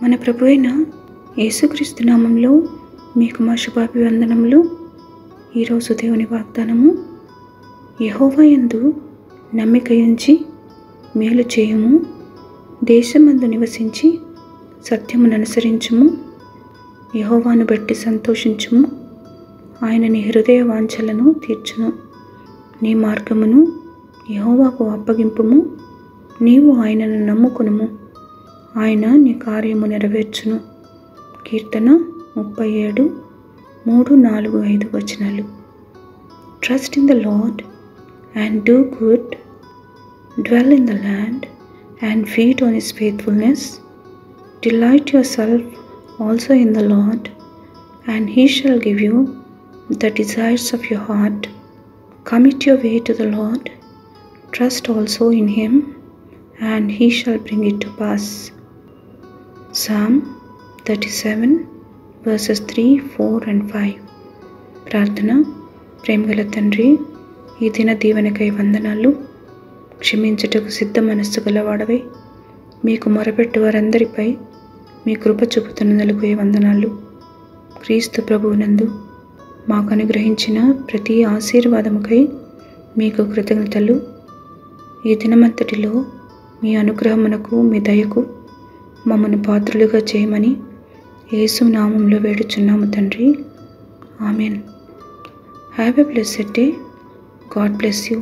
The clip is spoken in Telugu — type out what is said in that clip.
మన ప్రభు అయిన యేసుక్రీస్తు నామంలో మీకు మా శుభాభివందనములు. ఈరోజు దేవుని వాగ్దానము, యెహోవా యందు నమ్మిక ఉంచి మేలు చేయుము, దేశమందు నివసించి సత్యమును అనుసరించుము, యెహోవాను బట్టి సంతోషించుము, ఆయన నీ హృదయ వాంఛలను తీర్చును. నీ మార్గమును యెహోవాకు అప్పగింపుము, నీవు ఆయనను నమ్ముకునుము, ఆయన నీ కార్యము నెరవేర్చును. కీర్తన 37, 3, 4, 5 వచనాలు. Trust in the lord and do good, dwell in the land and feed on his faithfulness. Delight yourself also in the Lord, and he shall give you the desires of your heart. Commit your way to the Lord, trust also in him, and he shall bring it to pass. Psalm 37 verses 3, 4 and 5. ప్రార్థన. ప్రేమగల తండ్రి, ఈ దిన దీవెనకై వందనాలు. క్షమించుటకు సిద్ధ మనస్సు గలవాడవై మీకు మొరపెట్టు వారందరిపై మీ కృప చూపుతున్నందుకు వందనాలు. క్రీస్తు ప్రభువునందు మాకు అనుగ్రహించిన ప్రతి ఆశీర్వాదముకై మీకు కృతజ్ఞతలు. ఈ దినమంతటిలో మీ అనుగ్రహమునకు, మీ దయకు మమ్మను పాత్రులుగా చేయమని యేసు నామంలో వేడుచున్నాము తండ్రి. Amen. Have a blessed day. God bless you.